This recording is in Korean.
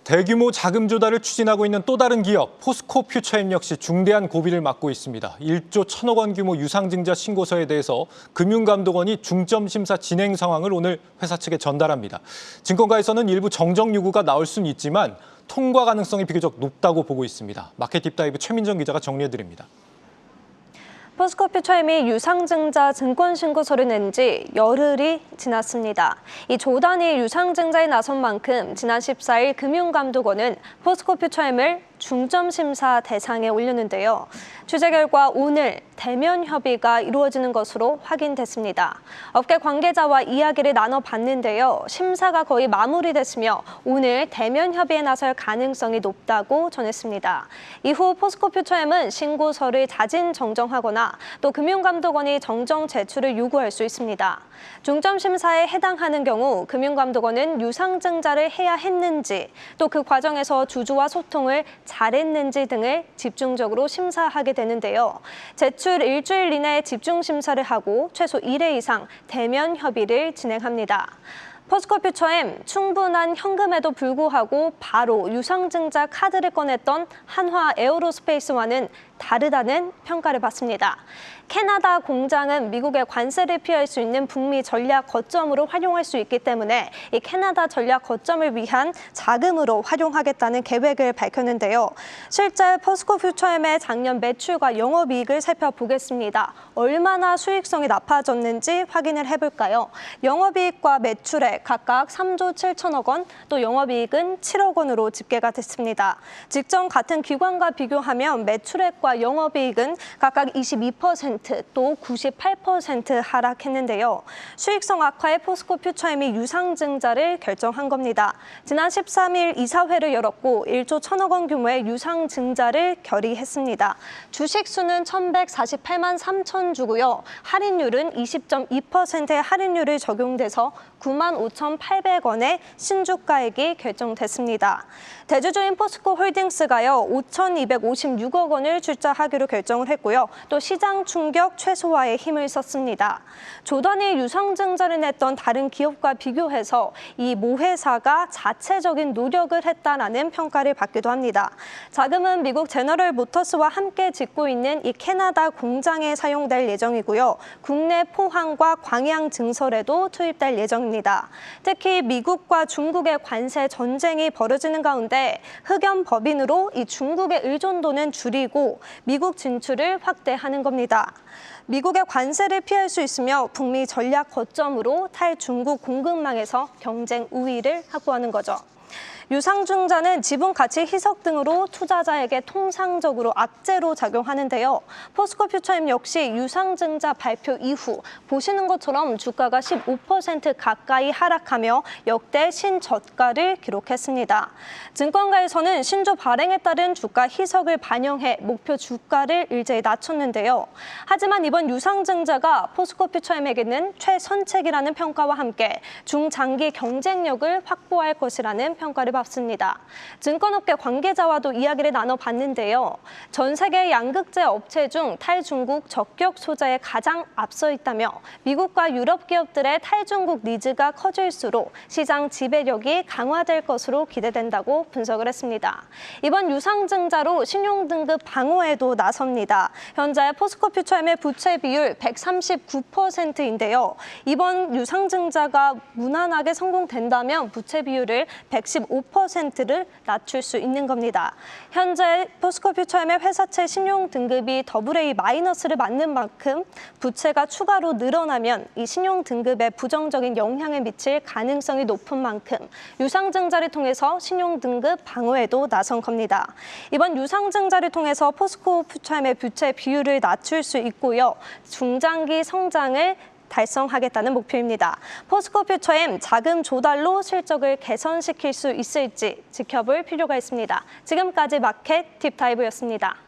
대규모 자금 조달을 추진하고 있는 또 다른 기업, 포스코퓨처엠 역시 중대한 고비를 맞고 있습니다. 1조 1,000억 원 규모 유상증자 신고서에 대해서 금융감독원이 중점 심사 진행 상황을 오늘 회사 측에 전달합니다. 증권가에서는 일부 정정 요구가 나올 수는 있지만 통과 가능성이 비교적 높다고 보고 있습니다. 마켓 딥다이브 최민정 기자가 정리해드립니다. 포스코퓨처엠이 유상증자 증권신고서를 낸 지 열흘이 지났습니다. 이 조단위 유상증자에 나선 만큼 지난 14일 금융감독원은 포스코퓨처엠을 중점심사 대상에 올렸는데요. 취재 결과 오늘 대면 협의가 이루어지는 것으로 확인됐습니다. 업계 관계자와 이야기를 나눠봤는데요. 심사가 거의 마무리됐으며 오늘 대면 협의에 나설 가능성이 높다고 전했습니다. 이후 포스코퓨처엠은 신고서를 자진 정정하거나 또 금융감독원이 정정 제출을 요구할 수 있습니다. 중점심사에 해당하는 경우 금융감독원은 유상증자를 해야 했는지 또 그 과정에서 주주와 소통을 잘했는지 등을 집중적으로 심사하게 되는데요. 제출 일주일 이내에 집중 심사를 하고 최소 1회 이상 대면 협의를 진행합니다. 포스코퓨처엠 충분한 현금에도 불구하고 바로 유상증자 카드를 꺼냈던 한화 에어로스페이스와는 다르다는 평가를 받습니다. 캐나다 공장은 미국의 관세를 피할 수 있는 북미 전략 거점으로 활용할 수 있기 때문에 이 캐나다 전략 거점을 위한 자금으로 활용하겠다는 계획을 밝혔는데요. 실제 포스코퓨처엠의 작년 매출과 영업이익을 살펴보겠습니다. 얼마나 수익성이 높아졌는지 확인을 해볼까요? 영업이익과 매출액 각각 3조 7천억 원, 또 영업이익은 7억 원으로 집계가 됐습니다. 직전 같은 기관과 비교하면 매출액과 영업이익은 각각 22%, 또 98% 하락했는데요. 수익성 악화에 포스코퓨처엠이 유상증자를 결정한 겁니다. 지난 13일 이사회를 열었고 1조 1,000억 원 규모의 유상증자를 결의했습니다. 주식수는 1,148만 3천 주고요. 할인율은 20.2%의 할인율을 적용돼서 95,800원의 신주가액이 결정됐습니다. 대주주인 포스코홀딩스가요 5,256억 원을 출자하기로 결정을 했고요. 또 시장 충격 최소화에 힘을 썼습니다. 조단위 유상증자를 냈던 다른 기업과 비교해서 이 모 회사가 자체적인 노력을 했다라는 평가를 받기도 합니다. 자금은 미국 제너럴 모터스와 함께 짓고 있는 이 캐나다 공장에 사용될 예정이고요. 국내 포항과 광양 증설에도 투입될 예정입니다. 특히 미국과 중국의 관세 전쟁이 벌어지는 가운데 흑연법인으로 이 중국의 의존도는 줄이고 미국 진출을 확대하는 겁니다. 미국의 관세를 피할 수 있으며 북미 전략 거점으로 탈중국 공급망에서 경쟁 우위를 확보하는 거죠. 유상증자는 지분 가치 희석 등으로 투자자에게 통상적으로 악재로 작용하는데요. 포스코퓨처엠 역시 유상증자 발표 이후 보시는 것처럼 주가가 15% 가까이 하락하며 역대 신저가를 기록했습니다. 증권가에서는 신조 발행에 따른 주가 희석을 반영해 목표 주가를 일제히 낮췄는데요. 하지만 이번 유상증자가 포스코퓨처엠에게는 최선책이라는 평가와 함께 중장기 경쟁력을 확보할 것이라는 평가를 받습니다. 증권업계 관계자와도 이야기를 나눠봤는데요. 전 세계 양극재 업체 중 탈중국 적격 소재에 가장 앞서 있다며 미국과 유럽 기업들의 탈중국 니즈가 커질수록 시장 지배력이 강화될 것으로 기대된다고 분석을 했습니다. 이번 유상증자로 신용등급 방어에도 나섭니다. 현재 포스코퓨처엠의 부채 비율 139%인데요. 이번 유상증자가 무난하게 성공된다면 부채 비율을 115%를 낮출 수 있는 겁니다. 현재 포스코퓨처엠의 회사채 신용 등급이 AA-를 맞는 만큼 부채가 추가로 늘어나면 이 신용 등급에 부정적인 영향을 미칠 가능성이 높은 만큼 유상증자를 통해서 신용 등급 방어에도 나선 겁니다. 이번 유상증자를 통해서 포스코퓨처엠의 부채 비율을 낮출 수 있고요. 중장기 성장을 달성하겠다는 목표입니다. 포스코퓨처엠 자금 조달로 실적을 개선시킬 수 있을지 지켜볼 필요가 있습니다. 지금까지 마켓 딥다이브였습니다.